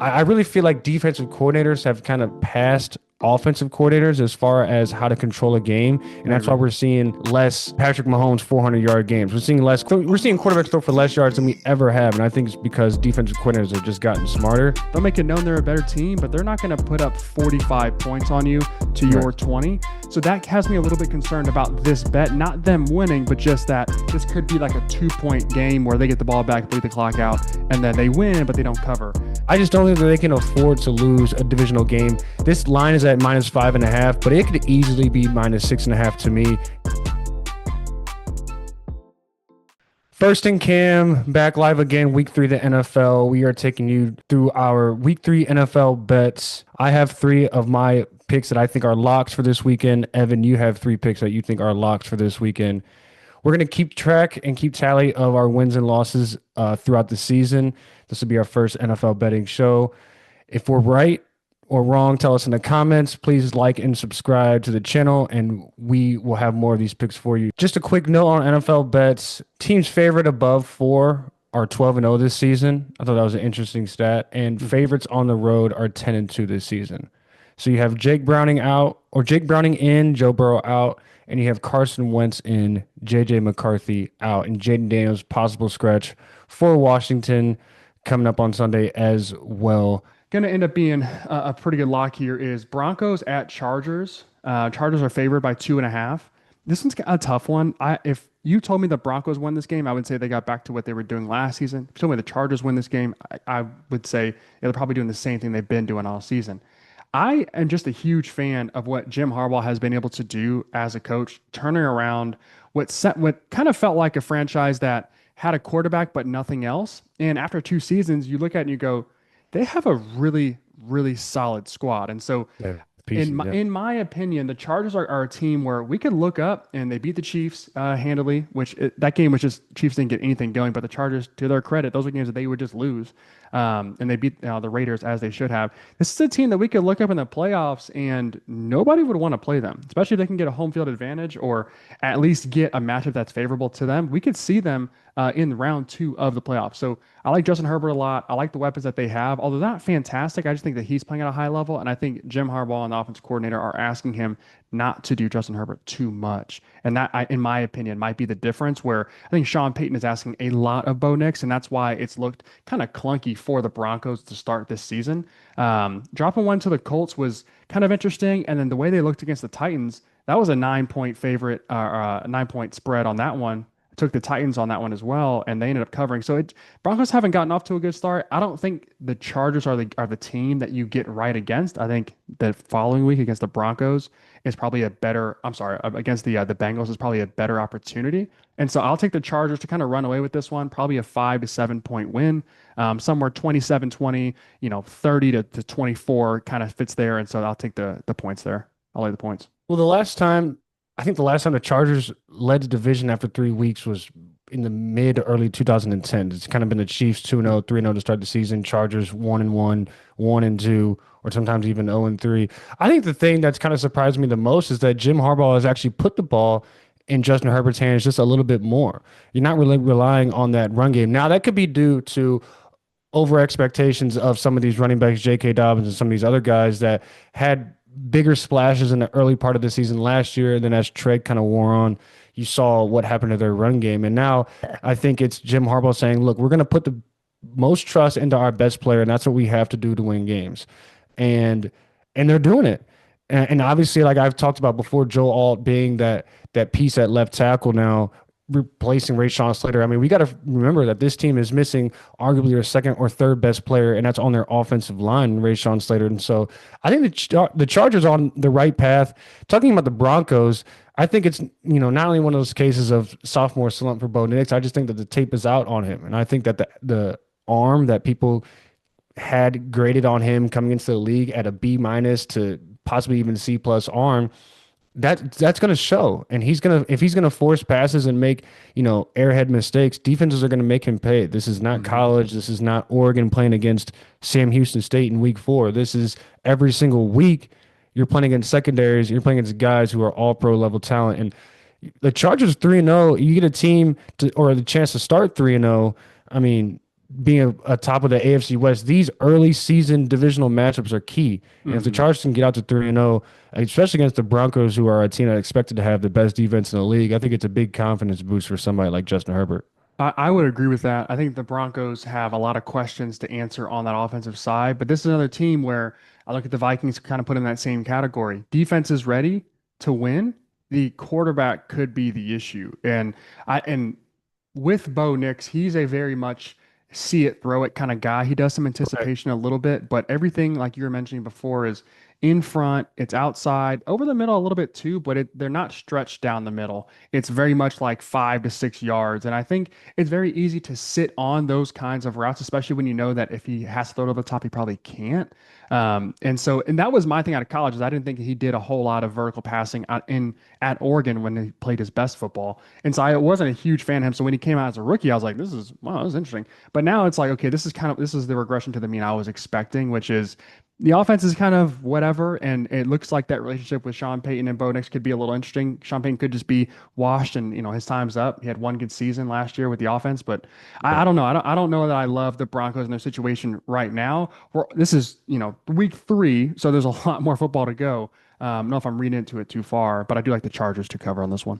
I really feel like defensive coordinators have kind of passed offensive coordinators as far as how to control a game, and I that's why agree. we're seeing less Patrick Mahomes 400-yard games. We're seeing quarterbacks throw for less yards than we ever have, and I think it's because defensive coordinators have just gotten smarter. They'll make it known they're a better team, but they're not going to put up 45 points on you to Right. your 20. So that has me a little bit concerned about this bet. Not them winning, but just that this could be like a 2-point game where they get the ball back, bleed the clock out, and then they win, but they don't cover. I just don't think that they can afford to lose a divisional game. This line is at -5.5, but it could easily be -6.5 to me. First and Cam, back live again, week 3 of the NFL. We are taking you through our week 3 NFL bets. I have 3 of my picks that I think are locks for this weekend. Evan, you have 3 picks that you think are locks for this weekend. We're going to keep track and keep tally of our wins and losses throughout the season. This will be our first NFL betting show. If we're right or wrong, tell us in the comments. Please like and subscribe to the channel, and we will have more of these picks for you. Just a quick note on NFL bets. Teams favored above 4 are 12-0 this season. I thought that was an interesting stat. And favorites on the road are 10-2 this season. So you have Jake Browning in, Joe Burrow out, and you have Carson Wentz in, JJ McCarthy out, and Jaden Daniels possible scratch for Washington coming up on Sunday as well. Going to end up being a pretty good lock here is Broncos at Chargers. Chargers are favored by 2.5. This one's a tough one. If you told me the Broncos won this game, I would say they got back to what they were doing last season. If you told me the Chargers win this game, I would say they're probably doing the same thing they've been doing all season. I am just a huge fan of what Jim Harbaugh has been able to do as a coach, turning around what kind of felt like a franchise that had a quarterback but nothing else. And after 2 seasons, you look at it and you go, they have a really, really solid squad. And so Yeah, pieces, yeah. in my opinion, the Chargers are a team where we could look up and they beat the Chiefs handily, that game was just Chiefs didn't get anything going, but the Chargers, to their credit, those are games that they would just lose. And they beat the Raiders as they should have. This is a team that we could look up in the playoffs and nobody would want to play them, especially if they can get a home field advantage or at least get a matchup that's favorable to them. We could see them in round 2 of the playoffs. So I like Justin Herbert a lot. I like the weapons that they have, although not fantastic. I just think that he's playing at a high level, and I think Jim Harbaugh and the offensive coordinator are asking him not to do Justin Herbert too much, and that, in my opinion, might be the difference. Where I think Sean Payton is asking a lot of Bo Nix, and that's why it's looked kind of clunky for the Broncos to start this season. Dropping one to the Colts was kind of interesting, and then the way they looked against the Titans, that was a 9-point favorite, a 9-point spread on that one. Took the Titans on that one as well, and they ended up covering. So Broncos haven't gotten off to a good start. I don't think the Chargers are the team that you get right against. I think the following week against the Broncos is probably a better. I'm sorry, against the Bengals is probably a better opportunity. And so I'll take the Chargers to kind of run away with this one. Probably a 5 to 7 point win, somewhere 27-20, 30 to 24 kind of fits there. And so I'll take the points there. I'll lay the points. Well, I think the last time the Chargers led the division after 3 weeks was in the mid to early 2010s. It's kind of been the Chiefs 2-0, 3-0 to start the season, Chargers 1-1, 1-2, or sometimes even 0-3. I think the thing that's kind of surprised me the most is that Jim Harbaugh has actually put the ball in Justin Herbert's hands just a little bit more. You're not really relying on that run game. Now, that could be due to over expectations of some of these running backs, J.K. Dobbins and some of these other guys that had bigger splashes in the early part of the season last year. And then as Trey kind of wore on, you saw what happened to their run game. And now I think it's Jim Harbaugh saying, look, we're going to put the most trust into our best player, and that's what we have to do to win games. And they're doing it. And obviously, like I've talked about before, Joe Alt being that piece at left tackle now, replacing Rashawn Slater. I mean, we got to remember that this team is missing arguably their second or third best player, and that's on their offensive line, Rashawn Slater. And so I think the Chargers are on the right path. Talking about the Broncos, I think it's, not only one of those cases of sophomore slump for Bo Nix, I just think that the tape is out on him. And I think that the arm that people had graded on him coming into the league at a B- to possibly even C+ arm, that's going to show. And if he's going to force passes and make, airhead mistakes, defenses are going to make him pay. This is not college. This is not Oregon playing against Sam Houston State in week 4. This is every single week you're playing against secondaries. You're playing against guys who are all pro level talent. And the Chargers 3-0, you get a team or the chance to start 3-0. I mean, being a top of the AFC West, these early season divisional matchups are key. And if the Hmm. Chargers can get out to 3-0, especially against the Broncos, who are a team that expected to have the best defense in the league, I think it's a big confidence boost for somebody like Justin Herbert. I would agree with that. I think the Broncos have a lot of questions to answer on that offensive side, but this is another team where I look at the Vikings kind of put in that same category. Defense is ready to win. The quarterback could be the issue. And with Bo Nix, he's a very much see it, throw it kind of guy. He does some Right. anticipation a little bit, but everything, like you were mentioning before, is in front, it's outside, over the middle a little bit too, but they're not stretched down the middle. It's very much like 5 to 6 yards. And I think it's very easy to sit on those kinds of routes, especially when you know that if he has to throw it over the top, he probably can't. And that was my thing out of college is I didn't think he did a whole lot of vertical passing at Oregon when he played his best football. And so I wasn't a huge fan of him. So when he came out as a rookie, I was like, wow, this is interesting. But now it's like, okay, this is the regression to the mean I was expecting, which is the offense is kind of whatever, and it looks like that relationship with Sean Payton and Bo Nix could be a little interesting. Sean Payton could just be washed, and his time's up. He had one good season last year with the offense, but I Right. don't know. I don't know that I love the Broncos in their situation right now. This is week 3, so there's a lot more football to go. I don't know if I'm reading into it too far, but I do like the Chargers to cover on this one.